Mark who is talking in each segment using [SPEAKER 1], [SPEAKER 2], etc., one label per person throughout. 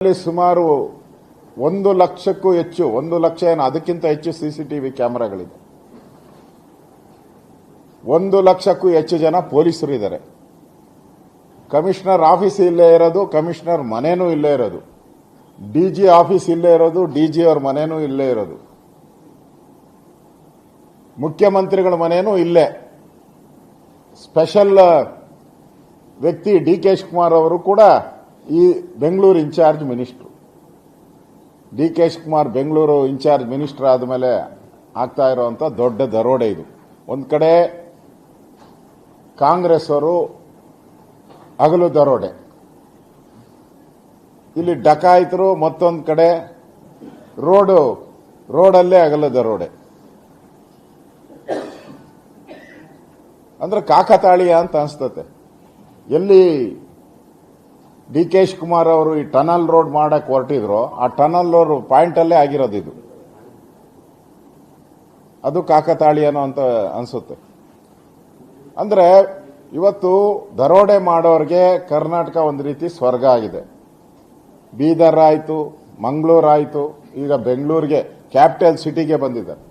[SPEAKER 1] ಸುಮಾರು 1,00,000ಕ್ಕೂ ಹೆಚ್ಚು 1,00,000 ಏನು ಅದಕ್ಕಿಂತ ಹೆಚ್ಚು ಸಿಸಿಟಿವಿ ಕ್ಯಾಮೆರಾಗಳಿದೆ. 1,00,000ಕ್ಕೂ ಹೆಚ್ಚು ಜನ ಪೊಲೀಸರು ಇದ್ದಾರೆ. ಕಮಿಷನರ್ ಆಫೀಸ್ ಇಲ್ಲೇ ಇರೋದು, ಕಮಿಷನರ್ ಮನೇನೂ ಇಲ್ಲೇ ಇರೋದು, ಡಿಜಿ ಆಫೀಸ್ ಇಲ್ಲೇ ಇರೋದು, ಡಿಜಿ ಅವ್ರ ಮನೇನೂ ಇಲ್ಲೇ ಇರೋದು, ಮುಖ್ಯಮಂತ್ರಿಗಳ ಮನೇನೂ ಇಲ್ಲೇ. ಸ್ಪೆಷಲ್ ವ್ಯಕ್ತಿ ಡಿ ಕೆ ಶಿವಕುಮಾರ್ ಅವರು ಕೂಡ ಈ Bengaluru incharge minister. D K Shivakumar Bengaluru incharge minister ಆದಮೇಲೆ ಆಗ್ತಾ ಇರುವಂತ ದೊಡ್ಡ ದರೋಡೆ ಇದು. ಒಂದು ಕಡೆ ಕಾಂಗ್ರೆಸ್ ಅವರು ಹಗಲು ದರೋಡೆ, ಇಲ್ಲಿ ಡಕಾಯಿತರು, ಮತ್ತೊಂದು ಕಡೆ ರೋಡಲ್ಲೇ ಹಗಲು ದರೋಡೆ. ಅಂದ್ರೆ ಕಾಕತಾಳೀಯ ಅಂತ ಅನಿಸ್ತತೆ. ಎಲ್ಲಿ ಡಿ ಕೆ ಶಿವಕುಮಾರ್ ಅವರು ಈ ಟನಲ್ ರೋಡ್ ಮಾಡಕ್ ಹೊರಟಿದ್ರು, ಆ ಟನಲ್ ಪಾಯಿಂಟ್ ಅಲ್ಲೇ ಆಗಿರೋದು ಇದು. ಅದು ಕಾಕತಾಳೀಯನೋ ಅಂತ ಅನ್ಸುತ್ತೆ. ಅಂದ್ರೆ ಇವತ್ತು ದರೋಡೆ ಮಾಡೋರಿಗೆ ಕರ್ನಾಟಕ ಒಂದು ರೀತಿ ಸ್ವರ್ಗ ಆಗಿದೆ. ಬೀದರ್ ಆಯ್ತು, ಮಂಗಳೂರು ಆಯ್ತು, ಈಗ ಬೆಂಗಳೂರಿಗೆ ಕ್ಯಾಪಿಟಲ್ ಸಿಟಿಗೆ ಬಂದಿದ್ದಾರೆ.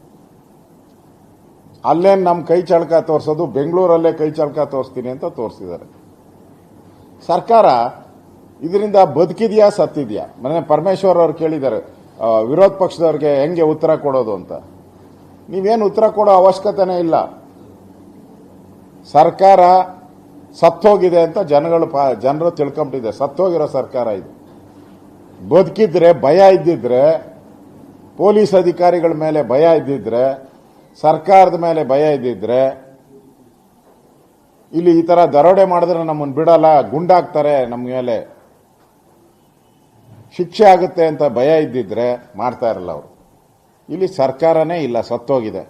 [SPEAKER 1] ಅಲ್ಲೇನು ನಮ್ಮ ಕೈ ಚಳಕ ತೋರಿಸೋದು, ಬೆಂಗಳೂರಲ್ಲೇ ಕೈ ಚಳಕ ತೋರಿಸ್ತೀನಿ ಅಂತ ತೋರಿಸಿದ್ದಾರೆ. ಸರ್ಕಾರ ಇದರಿಂದ ಬದುಕಿದ್ಯಾ ಸತ್ತಿದ್ಯಾ? ಮೊನ್ನೆ ಪರಮೇಶ್ವರ್ ಅವರು ಕೇಳಿದ್ದಾರೆ ವಿರೋಧ ಪಕ್ಷದವ್ರಿಗೆ ಹೆಂಗೆ ಉತ್ತರ ಕೊಡೋದು ಅಂತ. ನೀವೇನು ಉತ್ತರ ಕೊಡೋ ಅವಶ್ಯಕತೆನೇ ಇಲ್ಲ. ಸರ್ಕಾರ ಸತ್ತೋಗಿದೆ ಅಂತ ಜನರು ತಿಳ್ಕೊಂಬಿಟ್ಟಿದೆ. ಸತ್ತೋಗಿರೋ ಸರ್ಕಾರ ಇದು. ಬದುಕಿದ್ರೆ, ಭಯ ಇದ್ದಿದ್ರೆ, ಪೊಲೀಸ್ ಅಧಿಕಾರಿಗಳ ಮೇಲೆ ಭಯ ಇದ್ದಿದ್ರೆ, ಸರ್ಕಾರದ ಮೇಲೆ ಭಯ ಇದ್ದಿದ್ರೆ, ಇಲ್ಲಿ ಈ ತರ ದರೋಡೆ ಮಾಡಿದ್ರೆ ನಮ್ಮನ್ನು ಬಿಡಲ್ಲ, ಗುಂಡಾಗ್ತಾರೆ, ನಮ್ಮ ಮೇಲೆ ಶಿಕ್ಷೆ ಆಗುತ್ತೆ ಅಂತ ಭಯ ಇದ್ದಿದ್ರೆ ಮಾಡ್ತಾ ಇರಲ್ಲ ಅವರು. ಇಲ್ಲಿ ಸರ್ಕಾರನೇ ಇಲ್ಲ, ಸತ್ತೋಗಿದೆ.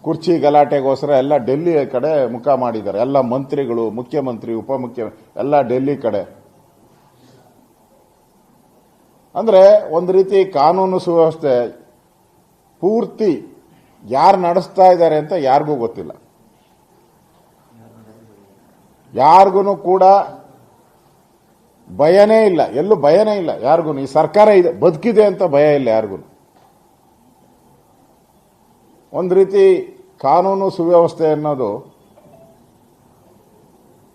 [SPEAKER 1] ಕುರ್ಚಿ ಗಲಾಟೆಗೋಸ್ಕರ ಎಲ್ಲ ಡೆಲ್ಲಿ ಕಡೆ ಮುಖ ಮಾಡಿದ್ದಾರೆ. ಎಲ್ಲ ಮಂತ್ರಿಗಳು, ಮುಖ್ಯಮಂತ್ರಿ, ಉಪಮುಖ್ಯಮಂತ್ರಿ ಎಲ್ಲ ಡೆಲ್ಲಿ ಕಡೆ. ಅಂದ್ರೆ ಒಂದು ರೀತಿ ಕಾನೂನು ಸುವ್ಯವಸ್ಥೆ ಪೂರ್ತಿ ಯಾರು ನಡೆಸ್ತಾ ಇದ್ದಾರೆ ಅಂತ ಯಾರಿಗೂ ಗೊತ್ತಿಲ್ಲ. ಯಾರಿಗೂ ಕೂಡ ಭಯನೇ ಇಲ್ಲ, ಎಲ್ಲೂ ಭಯನೇ ಇಲ್ಲ ಯಾರಿಗೂ. ಈ ಸರ್ಕಾರ ಇದೆ, ಬದುಕಿದೆ ಅಂತ ಭಯ ಇಲ್ಲ ಯಾರಿಗೂ. ಒಂದು ರೀತಿ ಕಾನೂನು ಸುವ್ಯವಸ್ಥೆ ಅನ್ನೋದು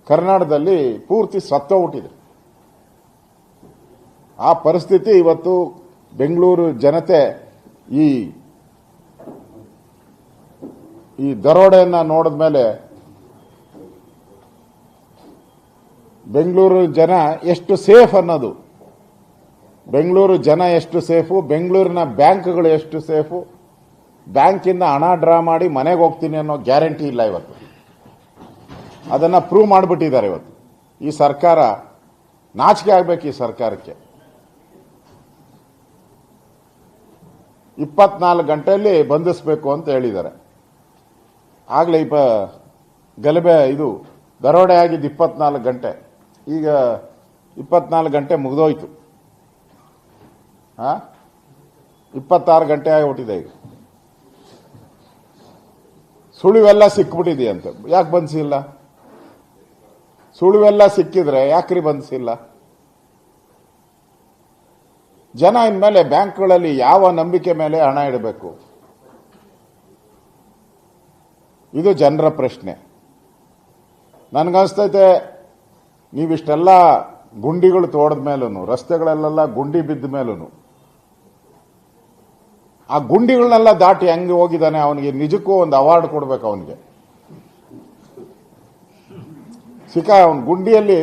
[SPEAKER 1] ಕರ್ನಾಟಕದಲ್ಲಿ ಪೂರ್ತಿ ಸತ್ತೋಗ್ಬಿಟ್ಟಿದೆ. ಆ ಪರಿಸ್ಥಿತಿ ಇವತ್ತು ಬೆಂಗಳೂರು ಜನತೆ ಈ ದರೋಡೆಯನ್ನ ನೋಡಿದ ಮೇಲೆ ಬೆಂಗಳೂರು ಜನ ಎಷ್ಟು ಸೇಫ್ ಅನ್ನೋದು, ಬೆಂಗಳೂರು ಜನ ಎಷ್ಟು ಸೇಫು, ಬೆಂಗಳೂರಿನ ಬ್ಯಾಂಕ್ಗಳು ಎಷ್ಟು ಸೇಫು, ಬ್ಯಾಂಕಿಂದ ಹಣ ಡ್ರಾ ಮಾಡಿ ಮನೆಗೆ ಹೋಗ್ತೀನಿ ಅನ್ನೋ ಗ್ಯಾರಂಟಿ ಇಲ್ಲ ಇವತ್ತು. ಅದನ್ನ ಪ್ರೂವ್ ಮಾಡಿಬಿಟ್ಟಿದ್ದಾರೆ ಇವತ್ತು. ಈ ಸರ್ಕಾರ ನಾಚಿಕೆ ಆಗ್ಬೇಕು. ಈ ಸರ್ಕಾರಕ್ಕೆ 24 ಗಂಟೆಯಲ್ಲಿ ಬಂಧಿಸಬೇಕು ಅಂತ ಹೇಳಿದ್ದಾರೆ. ಆಗ್ಲೇ ಗಲಭೆ ಇದು ದರೋಡೆ ಆಗಿದ್ದು 24 ಗಂಟೆ, ಈಗ 24 ಗಂಟೆ ಮುಗಿದೋಯ್ತು. 26 ಗಂಟೆ ಆಗಿಬಿಟ್ಟಿದೆ. ಈಗ ಸುಳಿವೆಲ್ಲ ಸಿಕ್ಬಿಟ್ಟಿದೆಯಂತೆ. ಯಾಕೆ ಬಂಧಿಸಿಲ್ಲ? ಸುಳಿವೆಲ್ಲ ಸಿಕ್ಕಿದ್ರೆ ಯಾಕ್ರಿ ಬಂಧಿಸಿಲ್ಲ? ಜನ ಇನ್ಮೇಲೆ ಬ್ಯಾಂಕ್ಗಳಲ್ಲಿ ಯಾವ ನಂಬಿಕೆ ಮೇಲೆ ಹಣ ಇಡಬೇಕು? ಇದು ಜನರ ಪ್ರಶ್ನೆ. ನನ್ಗನ್ಸ್ತೈತೆ ನೀವಿಷ್ಟೆಲ್ಲ ಗುಂಡಿಗಳು ತೋಡದ ಮೇಲೂ, ರಸ್ತೆಗಳಲ್ಲೆಲ್ಲ ಗುಂಡಿ ಬಿದ್ದ ಮೇಲೂ, ಆ ಗುಂಡಿಗಳನ್ನೆಲ್ಲ ದಾಟಿ ಹೆಂಗೆ ಹೋಗಿದ್ದಾನೆ, ಅವನಿಗೆ ನಿಜಕ್ಕೂ ಒಂದು ಅವಾರ್ಡ್ ಕೊಡ್ಬೇಕು. ಅವನಿಗೆ ಅವನ ಗುಂಡಿಯಲ್ಲಿ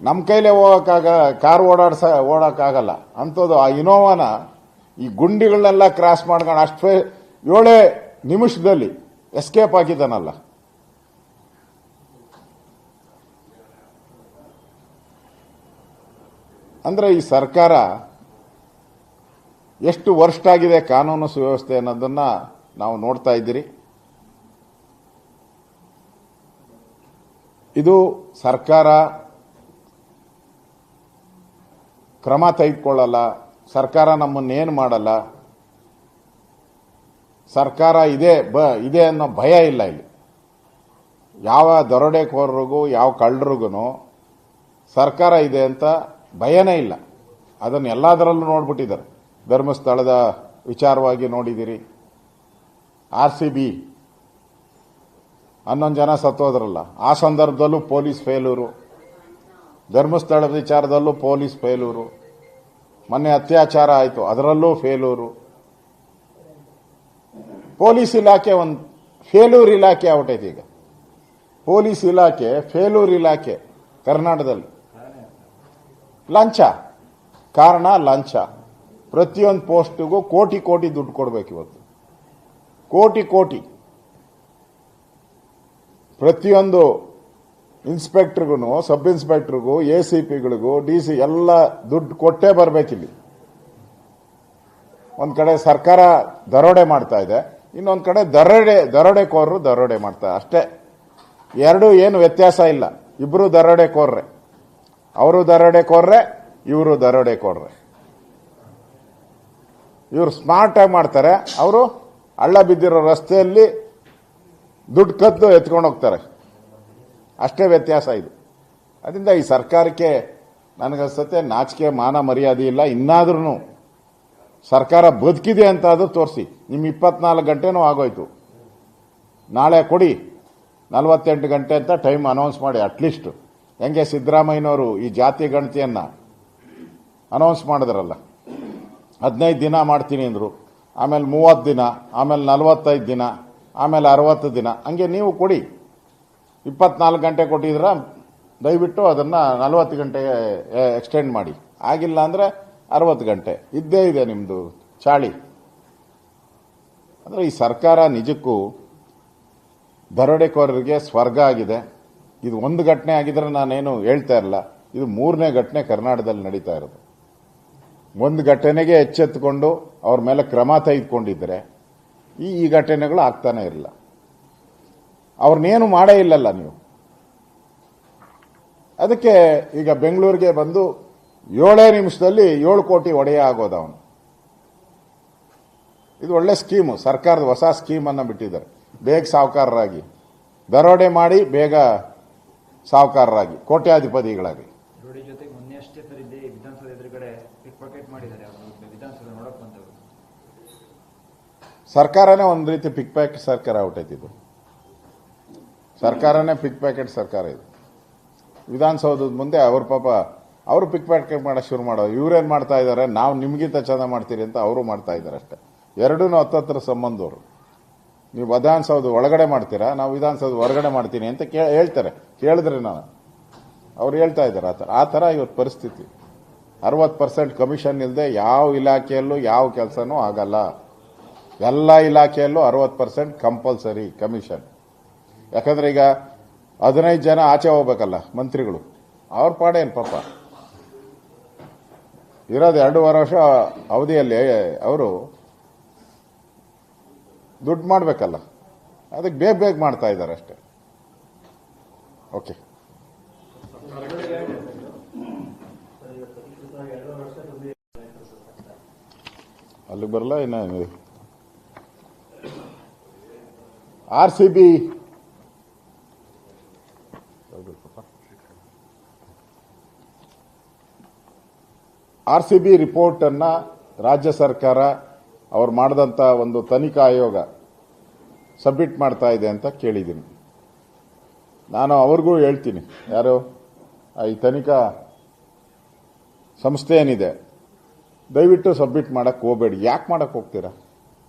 [SPEAKER 1] ನಮ್ಮ ಕೈಲೇ ಕಾರ್ ಓಡಕ್ಕಾಗಲ್ಲ ಅಂಥದ್ದು. ಆ ಇನೋವಾನ ಈ ಗುಂಡಿಗಳನ್ನೆಲ್ಲ ಕ್ರಾಸ್ ಮಾಡ್ಕೊಂಡು ಅಷ್ಟೇ 7 ನಿಮಿಷದಲ್ಲಿ ಎಸ್ಕೇಪ್ ಆಗಿದ್ದಾನಲ್ಲ. ಅಂದ್ರೆ ಈ ಸರ್ಕಾರ ಎಷ್ಟು ವರ್ಷ ಆಗಿದೆ ಕಾನೂನು ಸುವ್ಯವಸ್ಥೆ ಅನ್ನೋದನ್ನ ನಾವು ನೋಡ್ತಾ ಇದ್ದೀರಿ. ಇದು ಸರ್ಕಾರ ಕ್ರಮ ತೆಗೆದುಕೊಳ್ಳಲ್ಲ, ಸರ್ಕಾರ ನಮ್ಮನ್ನೇನು ಮಾಡಲ್ಲ, ಸರ್ಕಾರ ಇದೆ ಅನ್ನೋ ಭಯ ಇಲ್ಲ. ಇಲ್ಲಿ ಯಾವ ದರೋಡೆಕೋರರಿಗೂ ಯಾವ ಕಳ್ಳರಿಗೂ ಸರ್ಕಾರ ಇದೆ ಅಂತ ಭಯನೇ ಇಲ್ಲ. ಅದನ್ನು ಎಲ್ಲದರಲ್ಲೂ ನೋಡ್ಬಿಟ್ಟಿದ್ದಾರೆ. ಧರ್ಮಸ್ಥಳದ ವಿಚಾರವಾಗಿ ನೋಡಿದಿರಿ. RCB 11 ಜನ ಸತ್ತೋದ್ರಲ್ಲ, ಆ ಸಂದರ್ಭದಲ್ಲೂ ಪೊಲೀಸ್ ಫೇಲೂರು. ಧರ್ಮಸ್ಥಳದ ವಿಚಾರದಲ್ಲೂ ಪೊಲೀಸ್ ಫೇಲೂರು. ಮೊನ್ನೆ ಅತ್ಯಾಚಾರ ಆಯಿತು, ಅದರಲ್ಲೂ ಫೇಲೂರು. ಪೊಲೀಸ್ ಇಲಾಖೆ ಒಂದು ಫೇಲೂರ್ ಇಲಾಖೆ ಆಗ್ಬಿಟ್ಟೈತೆ ಈಗ. ಪೊಲೀಸ್ ಇಲಾಖೆ ಫೇಲೂರ್ ಇಲಾಖೆ ಕರ್ನಾಟಕದಲ್ಲಿ. ಲಂಚ, ಕಾರಣ ಲಂಚ. ಪ್ರತಿಯೊಂದು ಪೋಸ್ಟ್ಗೂ ಕೋಟಿ ಕೋಟಿ ದುಡ್ಡು ಕೊಡಬೇಕು ಇವತ್ತು. ಕೋಟಿ ಕೋಟಿ ಪ್ರತಿಯೊಂದು ಇನ್ಸ್ಪೆಕ್ಟರ್ಗೂ, ಸಬ್ ಇನ್ಸ್ಪೆಕ್ಟರ್ಗೂ, ACPಗಳಿಗೂ, DC ಎಲ್ಲ ದುಡ್ಡು ಕೊಟ್ಟೇ ಬರಬೇಕಿಲ್ಲಿ. ಒಂದ್ ಕಡೆ ಸರ್ಕಾರ ದರೋಡೆ ಮಾಡ್ತಾ ಇದೆ, ಇನ್ನೊಂದು ಕಡೆ ದರೋಡೆಕೋರರು ದರೋಡೆ ಮಾಡ್ತಾರೆ. ಅಷ್ಟೇ, ಎರಡು ಏನು ವ್ಯತ್ಯಾಸ ಇಲ್ಲ. ಇಬ್ರು ದರೋಡೆಕೋರ್ರೆ, ಅವರು ದರೋಡೆಕೋರ್ರೆ, ಇವರು ದರೋಡೆಕೋರ್ರೆ. ಇವರು ಸ್ಮಾರ್ಟ್ ಆಗಿ ಮಾಡ್ತಾರೆ, ಅವರು ಹಳ್ಳ ಬಿದ್ದಿರೋ ರಸ್ತೆಯಲ್ಲಿ ದುಡ್ಡು ಕದ್ದು ಎತ್ಕೊಂಡು ಹೋಗ್ತಾರೆ. ಅಷ್ಟೇ ವ್ಯತ್ಯಾಸ ಇದು. ಅದರಿಂದ ಈ ಸರ್ಕಾರಕ್ಕೆ ನನಗನ್ಸುತ್ತೆ ನಾಚಿಕೆ ಮಾನ ಮರ್ಯಾದೆ ಇಲ್ಲ. ಇನ್ನಾದ್ರೂ ಸರ್ಕಾರ ಬದುಕಿದೆ ಅಂತ ಅದು ತೋರಿಸಿ. ನಿಮ್ಮ 24 ಗಂಟೆನೂ ಆಗೋಯ್ತು, ನಾಳೆ ಕೊಡಿ 48 ಗಂಟೆ ಅಂತ ಟೈಮ್ ಅನೌನ್ಸ್ ಮಾಡಿ. ಅಟ್ಲೀಸ್ಟ್ ಹೆಂಗೆ ಸಿದ್ದರಾಮಯ್ಯನವರು ಈ ಜಾತಿ ಗಣತಿಯನ್ನ ಅನೌನ್ಸ್ ಮಾಡಿದ್ರಲ್ಲ, 15 ದಿನ ಮಾಡ್ತೀನಿ ಅಂದರು, ಆಮೇಲೆ 30 ದಿನ, ಆಮೇಲೆ 45 ದಿನ, ಆಮೇಲೆ 60 ದಿನ, ಹಂಗೆ ನೀವು ಕೊಡಿ. 24 ಗಂಟೆ ಕೊಟ್ಟಿದ್ರ, ದಯವಿಟ್ಟು ಅದನ್ನ 40 ಗಂಟೆಗೆ ಎಕ್ಸ್ಟೆಂಡ್ ಮಾಡಿ. ಆಗಿಲ್ಲ ಅಂದ್ರೆ 60 ಗಂಟೆ ಇದ್ದೇ ಇದೆ ನಿಮ್ದು ಚಾಳಿ. ಅಂದ್ರೆ ಈ ಸರ್ಕಾರ ನಿಜಕ್ಕೂ ದರೋಡೆಕೋರರಿಗೆ ಸ್ವರ್ಗ ಆಗಿದೆ. ಇದು ಒಂದು ಘಟನೆ ಆಗಿದ್ರೆ ನಾನೇನು ಹೇಳ್ತಾ ಇರಲ್ಲ. ಇದು 3ನೇ ಘಟನೆ ಕರ್ನಾಟಕದಲ್ಲಿ ನಡೀತಾ ಇರೋದು. ಒಂದು ಘಟನೆಗೆ ಎಚ್ಚೆತ್ತುಕೊಂಡು ಅವ್ರ ಮೇಲೆ ಕ್ರಮ ತೆಗೆದುಕೊಂಡಿದ್ರೆ ಈ ಘಟನೆಗಳು ಆಗ್ತಾನೆ ಇರಲಿಲ್ಲ. ಅವ್ರನ್ನೇನು ಮಾಡೇ ಇಲ್ಲಲ್ಲ ನೀವು. ಅದಕ್ಕೆ ಈಗ ಬೆಂಗಳೂರಿಗೆ ಬಂದು 7 ನಿಮಿಷದಲ್ಲಿ 7 ಕೋಟಿ ಒಡೆಯ ಆಗೋದು ಅವನು. ಇದು ಒಳ್ಳೆ ಸ್ಕೀಮು, ಸರ್ಕಾರದ ಹೊಸ ಸ್ಕೀಮ್ ಅನ್ನ ಬಿಟ್ಟಿದ್ದಾರೆ. ಬೇಗ ಸಾಹುಕಾರರಾಗಿ, ದರೋಡೆ ಮಾಡಿ ಬೇಗ ಸಾಹುಕಾರರಾಗಿ, ಕೋಟ್ಯಾಧಿಪತಿಗಳಾಗಿ.
[SPEAKER 2] ಜೊತೆಗೆ ಮೊನ್ನೆ ಅಷ್ಟೇ ಸರ್ ಇಲ್ಲಿ ವಿಧಾನಸೌಧ ಎದುರುಗಡೆ ಪಿಕ್ ಪಾಕೆಟ್ ಮಾಡಿದ್ದಾರೆ. ವಿಧಾನಸೌಧ ನೋಡಕ್ ಬಂದವರು.
[SPEAKER 1] ಸರ್ಕಾರನೇ ಒಂದು ರೀತಿ ಪಿಕ್ ಪ್ಯಾಕೆಟ್ ಸರ್ಕಾರ ಔಟೈತಿದ್ದು. ಸರ್ಕಾರನೇ ಪಿಕ್ ಪ್ಯಾಕೆಟ್ ಸರ್ಕಾರ ಇದು. ವಿಧಾನಸೌಧದ ಮುಂದೆ ಅವ್ರ ಪಾಪ ಅವರು ಪಿಕ್ ಪ್ಯಾಕೆಟ್ ಮಾಡಕ್ಕೆ ಶುರು ಮಾಡೋರು. ಇವ್ರೇನ್ ಮಾಡ್ತಾ ಇದ್ದಾರೆ, ನಾವು ನಿಮ್ಗಿಂತ ಚಂದ ಮಾಡ್ತೀರಿ ಅಂತ ಅವರು ಮಾಡ್ತಾ ಇದ್ದಾರೆ ಅಷ್ಟೇ. ಎರಡೂ ಹತ್ತತ್ರ ಸಂಬಂಧವರು. ನೀವು ವಿಧಾನಸೌಧ ಒಳಗಡೆ ಮಾಡ್ತೀರಾ, ನಾವು ವಿಧಾನಸೌಧ ಹೊರಗಡೆ ಮಾಡ್ತೀನಿ ಅಂತ ಹೇಳ್ತಾರೆ. ಕೇಳಿದ್ರೆ ನಾನು ಅವ್ರು ಹೇಳ್ತಾ ಇದ್ದಾರೆ ಆ ಥರ ಇವತ್ತು ಪರಿಸ್ಥಿತಿ. 60% ಕಮಿಷನ್ ಇಲ್ಲದೆ ಯಾವ ಇಲಾಖೆಯಲ್ಲೂ ಯಾವ ಕೆಲಸನೂ ಆಗಲ್ಲ. ಎಲ್ಲ ಇಲಾಖೆಯಲ್ಲೂ 60% ಕಂಪಲ್ಸರಿ ಕಮಿಷನ್. ಯಾಕಂದ್ರೆ ಈಗ 15 ಜನ ಆಚೆ ಹೋಗ್ಬೇಕಲ್ಲ ಮಂತ್ರಿಗಳು, ಅವ್ರ ಪಾಡೇನು ಪಾಪ ಇರೋದು 2.5 ವರ್ಷ ಅವಧಿಯಲ್ಲಿ ಅವರು ದುಡ್ಡು ಮಾಡಬೇಕಲ್ಲ, ಅದಕ್ಕೆ ಬೇಗ ಬೇಗ ಮಾಡ್ತಾ ಇದ್ದಾರೆ ಅಷ್ಟೇ. ಓಕೆ, ಅಲ್ಲಿಗೆ ಬರಲ್ಲ. ಇನ್ನು RCB ರಿಪೋರ್ಟ್ ಅನ್ನ ರಾಜ್ಯ ಸರ್ಕಾರ ಅವ್ರು ಮಾಡಿದಂತ ಒಂದು ತನಿಖಾ ಆಯೋಗ ಸಬ್ಮಿಟ್ ಮಾಡ್ತಾ ಇದೆ ಅಂತ ಕೇಳಿದ್ದೀನಿ. ನಾನು ಅವ್ರಿಗೂ ಹೇಳ್ತೀನಿ, ಯಾರು ಈ ತನಿಖಾ ಸಂಸ್ಥೆ ಏನಿದೆ, ದಯವಿಟ್ಟು ಸಬ್ಮಿಟ್ ಮಾಡಕ್ ಹೋಗಬೇಡಿ. ಯಾಕೆ ಮಾಡಕ್ ಹೋಗ್ತೀರಾ?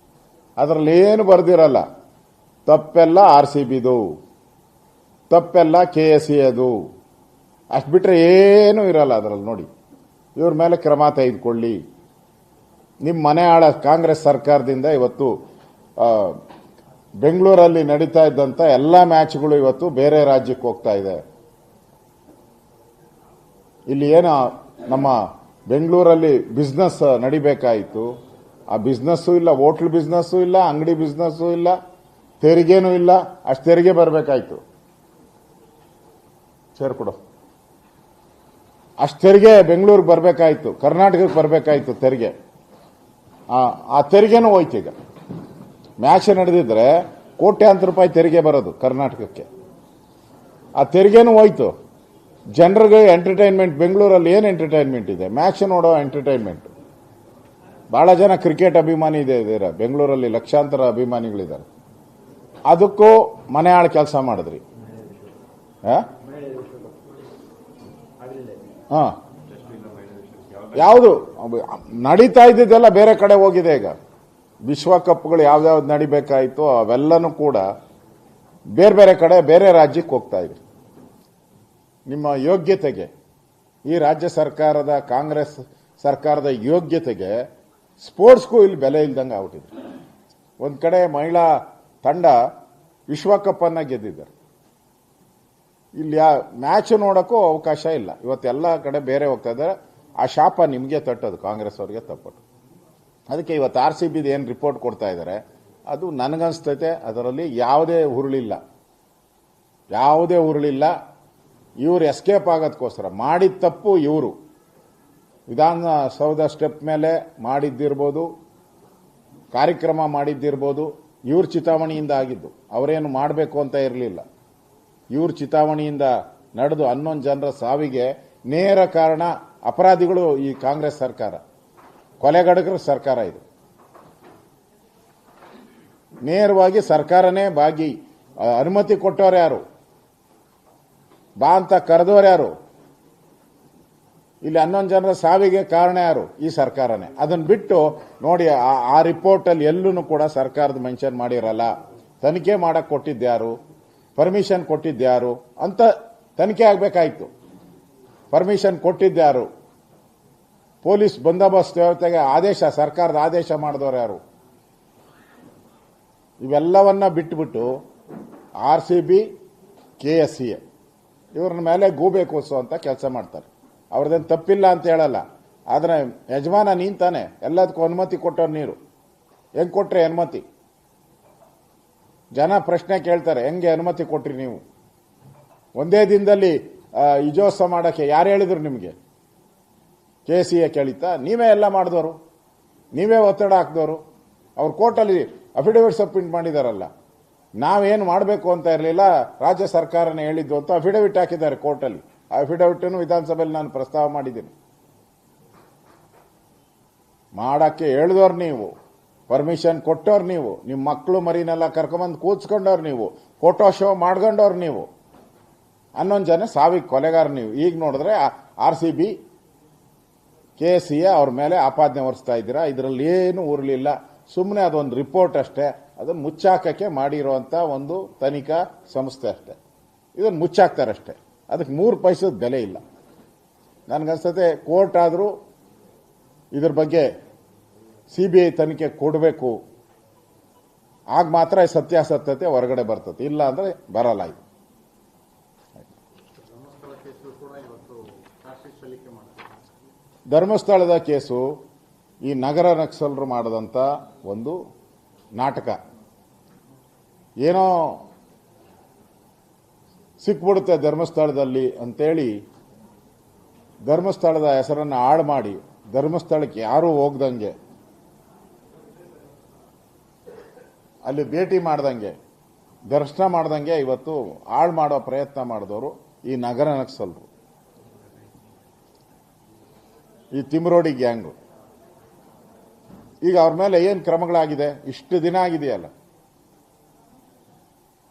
[SPEAKER 1] ಅದರಲ್ಲಿ ಏನು ಬರ್ದಿರಲ್ಲ. ತಪ್ಪೆಲ್ಲ RCBದು, ತಪ್ಪೆಲ್ಲ KSEದು, ಅಷ್ಟು ಬಿಟ್ರೆ ಏನೂ ಇರಲ್ಲ ಅದರಲ್ಲಿ. ನೋಡಿ, ಇವ್ರ ಮೇಲೆ ಕ್ರಮ ತೆಗೆದುಕೊಳ್ಳಿ. ನಿಮ್ಮ ಮನೆ ಆಳ ಕಾಂಗ್ರೆಸ್ ಸರ್ಕಾರದಿಂದ ಇವತ್ತು ಬೆಂಗಳೂರಲ್ಲಿ ನಡೀತಾ ಇದ್ದಂತ ಎಲ್ಲ ಮ್ಯಾಚ್ಗಳು ಇವತ್ತು ಬೇರೆ ರಾಜ್ಯಕ್ಕೆ ಹೋಗ್ತಾ ಇದೆ. ಇಲ್ಲಿ ಏನು ನಮ್ಮ ಬೆಂಗಳೂರಲ್ಲಿ ಬಿಸ್ನೆಸ್ ನಡಿಬೇಕಾಯಿತು, ಆ ಬಿಸ್ನೆಸ್ಸು ಇಲ್ಲ, ಹೋಟ್ಲ್ ಬಿಸ್ನೆಸ್ಸು ಇಲ್ಲ, ಅಂಗಡಿ ಬಿಸ್ನೆಸ್ಸು ಇಲ್ಲ, ತೆರಿಗೆನೂ ಇಲ್ಲ. ಅಷ್ಟು ತೆರಿಗೆ ಬರಬೇಕಾಯ್ತು. ಸೇರ್ಕೊಡು. ಅಷ್ಟು ತೆರಿಗೆ ಬೆಂಗಳೂರಿಗೆ ಬರಬೇಕಾಯ್ತು, ಕರ್ನಾಟಕಕ್ಕೆ ಬರಬೇಕಾಯ್ತು ತೆರಿಗೆ. ಆ ತೆರಿಗೆನೂ ಹೋಯ್ತು. ಈಗ ಮ್ಯಾಚ್ ನಡೆದಿದ್ರೆ ಕೋಟ್ಯಾಂತರ ರೂಪಾಯಿ ತೆರಿಗೆ ಬರೋದು ಕರ್ನಾಟಕಕ್ಕೆ. ಆ ತೆರಿಗೆನೂ ಹೋಯ್ತು. ಜನರಿಗೆ ಎಂಟರ್ಟೈನ್ಮೆಂಟ್ ಬೆಂಗಳೂರಲ್ಲಿ ಏನು ಎಂಟರ್ಟೈನ್ಮೆಂಟ್ ಇದೆ? ಮ್ಯಾಚ್ ನೋಡೋ ಎಂಟರ್ಟೈನ್ಮೆಂಟ್. ಬಹಳ ಜನ ಕ್ರಿಕೆಟ್ ಅಭಿಮಾನಿ ಇದ್ದಾರೆ ಬೆಂಗಳೂರಲ್ಲಿ, ಲಕ್ಷಾಂತರ ಅಭಿಮಾನಿಗಳಿದ್ದಾರೆ. ಅದಕ್ಕೂ ಮನೆ ಆಳು ಕೆಲಸ ಮಾಡಿದ್ರಿ. ಯಾವುದು ನಡೀತಾ ಇದ್ದಿದ್ದೆಲ್ಲ ಬೇರೆ ಕಡೆ ಹೋಗಿದೆ. ಈಗ ವಿಶ್ವಕಪ್ಗಳು ಯಾವ್ದಾವ್ದು ನಡಿಬೇಕಾಯಿತು ಅವೆಲ್ಲನೂ ಕೂಡ ಬೇರೆ ಬೇರೆ ಕಡೆ, ಬೇರೆ ರಾಜ್ಯಕ್ಕೆ ಹೋಗ್ತಾ ಇದೆ. ನಿಮ್ಮ ಯೋಗ್ಯತೆಗೆ, ಈ ರಾಜ್ಯ ಸರ್ಕಾರದ, ಕಾಂಗ್ರೆಸ್ ಸರ್ಕಾರದ ಯೋಗ್ಯತೆಗೆ ಸ್ಪೋರ್ಟ್ಸ್ಗೂ ಇಲ್ಲಿ ಬೆಲೆ ಇಲ್ದಂಗೆ ಆಗ್ಬಿಟ್ಟಿದೆ. ಒಂದ್ ಕಡೆ ಮಹಿಳಾ ತಂಡ ವಿಶ್ವಕಪ್ ಅನ್ನ ಗೆದ್ದಿದ್ದಾರೆ, ಇಲ್ಲಿ ಮ್ಯಾಚ್ ನೋಡಕ್ಕೂ ಅವಕಾಶ ಇಲ್ಲ. ಇವತ್ತೆಲ್ಲ ಕಡೆ ಬೇರೆ ಹೋಗ್ತಾ ಇದ್ದಾರೆ. ಆ ಶಾಪ ನಿಮಗೆ ತಟ್ಟೋದು, ಕಾಂಗ್ರೆಸ್ ಅವರಿಗೆ ತಪ್ಪಟ್ಟು. ಅದಕ್ಕೆ ಇವತ್ತು RCB ಏನು ರಿಪೋರ್ಟ್ ಕೊಡ್ತಾ ಇದ್ದಾರೆ ಅದು ನನಗನ್ಸ್ತೈತೆ ಅದರಲ್ಲಿ ಯಾವುದೇ ಹುರುಳಿಲ್ಲ. ಇವರು ಎಸ್ಕೇಪ್ ಆಗೋದಕ್ಕೋಸ್ಕರ ಮಾಡಿದ ತಪ್ಪು. ಇವರು ವಿಧಾನಸೌಧ ಸ್ಟೆಪ್ ಮೇಲೆ ಮಾಡಿದ್ದಿರ್ಬೋದು, ಕಾರ್ಯಕ್ರಮ ಮಾಡಿದ್ದಿರ್ಬೋದು, ಇವ್ರ ಚಿತಾವಣೆಯಿಂದ ಆಗಿದ್ದು. ಅವರೇನು ಮಾಡಬೇಕು ಅಂತ ಇರಲಿಲ್ಲ. ಇವ್ರ ಚಿತಾವಣೆಯಿಂದ ನಡೆದು 11 ಜನರ ಸಾವಿಗೆ ನೇರ ಕಾರಣ ಅಪರಾಧಿಗಳು ಈ ಕಾಂಗ್ರೆಸ್ ಸರ್ಕಾರ, ಕೊಲೆಗಡಕರ ಸರ್ಕಾರ. ಇದು ನೇರವಾಗಿ ಸರ್ಕಾರನೇ ಬಾಗಿ ಅನುಮತಿ ಕೊಟ್ಟವ್ರು ಯಾರು? ಬಾ ಅಂತ ಕರೆದವ್ರು ಯಾರು? ಇಲ್ಲಿ 11 ಜನರ ಸಾವಿಗೆ ಕಾರಣ ಯಾರು? ಈ ಸರ್ಕಾರನೇ. ಅದನ್ನ ಬಿಟ್ಟು ನೋಡಿ, ಆ ರಿಪೋರ್ಟ್ ಅಲ್ಲಿ ಎಲ್ಲೂ ಕೂಡ ಸರ್ಕಾರದ ಮೆನ್ಷನ್ ಮಾಡಿರಲ್ಲ. ತನಿಖೆ ಮಾಡಕ್ ಕೊಟ್ಟಿದ್ಯಾರು, ಪರ್ಮಿಷನ್ ಕೊಟ್ಟಿದ್ಯಾರು ಅಂತ ತನಿಖೆ ಆಗ್ಬೇಕಾಯ್ತು. ಪರ್ಮಿಷನ್ ಕೊಟ್ಟಿದ್ಯಾರು, ಪೊಲೀಸ್ ಬಂದೋಬಸ್ತ್ ವ್ಯವಸ್ಥೆಗೆ ಆದೇಶ, ಸರ್ಕಾರದ ಆದೇಶ ಮಾಡಿದವರು ಯಾರು? ಇವೆಲ್ಲವನ್ನ ಬಿಟ್ಟುಬಿಟ್ಟು RCB, KSCA ಇವ್ರ ಮೇಲೆ ಗೂಬೆ ಕೂರಿಸುವಂತ ಕೆಲಸ ಮಾಡ್ತಾರೆ. ಅವ್ರದ್ದೇನು ತಪ್ಪಿಲ್ಲ ಅಂತ ಹೇಳಲ್ಲ, ಆದ್ರೆ ಯಜಮಾನ ನೀನ್ ತಾನೆ ಎಲ್ಲದಕ್ಕೂ ಅನುಮತಿ ಕೊಟ್ಟವ್ರು. ನೀರು ಹೆಂಗ್ ಕೊಟ್ರಿ ಅನುಮತಿ? ಜನ ಪ್ರಶ್ನೆ ಕೇಳ್ತಾರೆ, ಹೆಂಗೆ ಅನುಮತಿ ಕೊಟ್ರಿ ನೀವು? ಒಂದೇ ದಿನದಲ್ಲಿ ಇಜೋತ್ಸವ ಮಾಡಕ್ಕೆ ಯಾರು ಹೇಳಿದ್ರು ನಿಮಗೆ? KCA ಕೇಳಿತಾ? ನೀವೇ ಎಲ್ಲ ಮಾಡಿದವರು, ನೀವೇ ಒತ್ತಡ ಹಾಕಿದವರು. ಅವ್ರು ಕೋರ್ಟಲ್ಲಿ ಅಫಿಡವಿಟ್ ಸಬ್ಮಿಟ್ ಮಾಡಿದಾರಲ್ಲ. ನಾವೇನು ಮಾಡಬೇಕು ಅಂತ ಇರಲಿಲ್ಲ, ರಾಜ್ಯ ಸರ್ಕಾರನೇ ಹೇಳಿದ್ದು ಅಂತ ಅಫಿಡವಿಟ್ ಹಾಕಿದ್ದಾರೆ ಕೋರ್ಟಲ್ಲಿ. ಆ ಅಫಿಡವಿಟ್ ವಿಧಾನಸಭೆಯಲ್ಲಿ ನಾನು ಪ್ರಸ್ತಾವ ಮಾಡಿದ್ದೀನಿ. ಮಾಡಕ್ಕೆ ಹೇಳಿದವ್ರು ನೀವು, ಪರ್ಮಿಷನ್ ಕೊಟ್ಟವ್ರು ನೀವು, ನಿಮ್ಮ ಮಕ್ಕಳು ಮರಿನೆಲ್ಲ ಕರ್ಕೊಂಬಂದು ಕೂತ್ಕೊಂಡವ್ರು ನೀವು, ಫೋಟೋ ಶೋ ಮಾಡ್ಕೊಂಡವ್ರು ನೀವು, 11 ಜನ ಸಾವಿಗೆ ಕೊಲೆಗಾರ ನೀವು. ಈಗ ನೋಡಿದ್ರೆ RCB, KCA ಅವ್ರ ಮೇಲೆ ಆಪಾದನೆ ಹೊರಿಸ್ತಾ ಇದ್ದೀರಾ. ಇದರಲ್ಲಿ ಏನು ಉರುಳಿಲ್ಲ, ಸುಮ್ಮನೆ ಅದೊಂದು ರಿಪೋರ್ಟ್ ಅಷ್ಟೇ. ಅದನ್ನು ಮುಚ್ಚಾಕಕ್ಕೆ ಮಾಡಿರುವಂತ ಒಂದು ತನಿಖಾ ಸಂಸ್ಥೆ ಅಷ್ಟೇ. ಇದನ್ನು ಮುಚ್ಚಾಕ್ತಾರಷ್ಟೇ. ಅದಕ್ಕೆ 3 ಪೈಸದ ಬೆಲೆ ಇಲ್ಲ. ನನಗನ್ಸುತ್ತೆ ಕೋರ್ಟ್ ಆದರೂ ಇದ್ರ ಬಗ್ಗೆ CBI ತನಿಖೆ ಕೊಡಬೇಕು. ಆಗ ಮಾತ್ರ ಸತ್ಯಾಸತ್ಯತೆ ಹೊರಗಡೆ ಬರ್ತದೆ, ಇಲ್ಲ ಅಂದ್ರೆ ಬರಲ್ಲ. ಇದು ಧರ್ಮಸ್ಥಳದ ಕೇಸು ಈ ನಗರ ನಕ್ಸಲರು ಮಾಡದಂತ ಒಂದು ನಾಟಕ. ಏನೋ ಸಿಕ್ಬಿಡುತ್ತೆ ಧರ್ಮಸ್ಥಳದಲ್ಲಿ ಅಂತೇಳಿ ಧರ್ಮಸ್ಥಳದ ಹೆಸರನ್ನು ಹಾಳು ಮಾಡಿ, ಧರ್ಮಸ್ಥಳಕ್ಕೆ ಯಾರೂ ಹೋಗ್ದಂಗೆ, ಅಲ್ಲಿ ಭೇಟಿ ಮಾಡ್ದಂಗೆ, ದರ್ಶನ ಮಾಡ್ದಂಗೆ ಇವತ್ತು ಹಾಳು ಮಾಡೋ ಪ್ರಯತ್ನ ಮಾಡಿದವರು ಈ ನಗರ ನಕ್ಸಲರು, ಈ ತಿಮ್ರೋಡಿ ಗ್ಯಾಂಗು. ಈಗ ಅವ್ರ ಮೇಲೆ ಏನು ಕ್ರಮಗಳಾಗಿದೆ? ಇಷ್ಟು ದಿನ ಆಗಿದೆಯಲ್ಲ,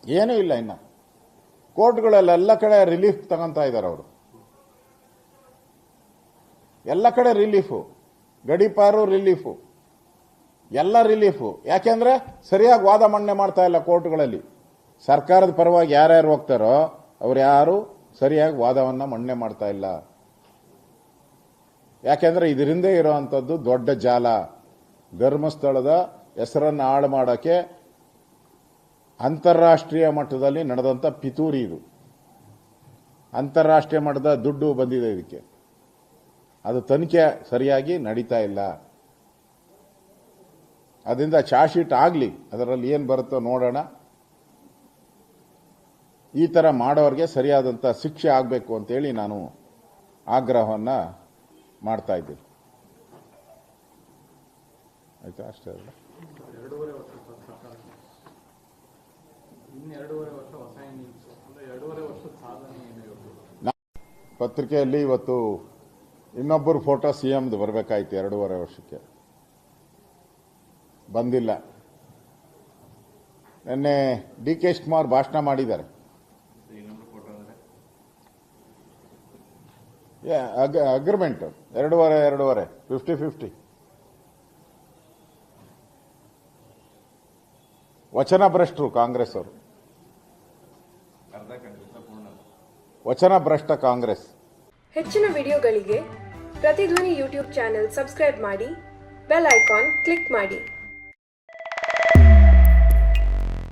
[SPEAKER 1] ಏನೂ ಇಲ್ಲ. ಇನ್ನ ಕೋರ್ಟ್ಗಳೆಲ್ಲ ಕಡೆ ರಿಲೀಫ್ ತಗೊಂತಾ ಇದ್ದಾರೆ ಅವರು. ಎಲ್ಲ ಕಡೆ ರಿಲೀಫು, ಗಡೀಪಾರು ರಿಲೀಫು, ಎಲ್ಲ ರಿಲೀಫು. ಯಾಕೆಂದ್ರೆ ಸರಿಯಾಗಿ ವಾದ ಮಂಡನೆ ಮಾಡ್ತಾ ಇಲ್ಲ ಕೋರ್ಟ್ಗಳಲ್ಲಿ. ಸರ್ಕಾರದ ಪರವಾಗಿ ಯಾರ್ಯಾರು ಹೋಗ್ತಾರೋ ಅವ್ರು ಯಾರು ಸರಿಯಾಗಿ ವಾದವನ್ನ ಮಂಡನೆ ಮಾಡ್ತಾ ಇಲ್ಲ. ಯಾಕೆಂದ್ರೆ ಇದರಿಂದ ಇರುವಂತದ್ದು ದೊಡ್ಡ ಜಾಲ. ಧರ್ಮಸ್ಥಳದ ಹೆಸರನ್ನು ಹಾಳು ಮಾಡೋಕೆ ಅಂತಾರಾಷ್ಟ್ರೀಯ ಮಟ್ಟದಲ್ಲಿ ನಡೆದಂತ ಪಿತೂರಿ ಇದು. ಅಂತಾರಾಷ್ಟ್ರೀಯ ಮಟ್ಟದ ದುಡ್ಡು ಬಂದಿದೆ ಇದಕ್ಕೆ. ಅದು ತನಿಖೆ ಸರಿಯಾಗಿ ನಡೀತಾ ಇಲ್ಲ. ಅದರಿಂದ ಚಾರ್ಜ್ ಶೀಟ್ ಆಗಲಿ, ಅದರಲ್ಲಿ ಏನು ಬರುತ್ತೋ ನೋಡೋಣ. ಈ ತರ ಮಾಡೋರಿಗೆ ಸರಿಯಾದಂತ ಶಿಕ್ಷೆ ಆಗಬೇಕು ಅಂತೇಳಿ ನಾನು ಆಗ್ರಹವನ್ನ ಮಾಡ್ತಾ ಇದ್ದೀನಿ. ಆಯ್ತಾ? ಅಷ್ಟೇ ಅಲ್ಲ,
[SPEAKER 3] 2.5 ವರ್ಷ ಸರ್ಕಾರ, ಇನ್ನು 2.5 ವರ್ಷ ಹೊಸ ಇನ್ನಿಂಗ್ಸ್, ಅಂದ್ರೆ 2.5 ವರ್ಷದ ಸಾಧನೆ ಏನು?
[SPEAKER 1] ಪತ್ರಿಕೆಯಲ್ಲಿ ಇವತ್ತು ಇನ್ನೊಬ್ಬರು ಫೋಟೋ ಸಿ ಎಂದು ಬರಬೇಕಾಯ್ತು 2.5 ವರ್ಷಕ್ಕೆ, ಬಂದಿಲ್ಲ. ನಿನ್ನೆ ಡಿ ಕೆ ಶಿವಕುಮಾರ್ ಭಾಷಣ ಮಾಡಿದ್ದಾರೆ. ಅಗ್ರಿಮೆಂಟ್ 2.5 50-50 ವಚನ ಭ್ರಷ್ಟರು ಕಾಂಗ್ರೆಸ್ ಅವರು, ವಚನ ಭ್ರಷ್ಟ ಕಾಂಗ್ರೆಸ್.
[SPEAKER 4] ಹೆಚ್ಚಿನ ವಿಡಿಯೋಗಳಿಗೆ ಪ್ರತಿಧ್ವನಿ ಯೂಟ್ಯೂಬ್ ಚಾನೆಲ್ ಸಬ್ಸ್ಕ್ರೈಬ್ ಮಾಡಿ, ಬೆಲ್ ಐಕಾನ್ ಕ್ಲಿಕ್ ಮಾಡಿ.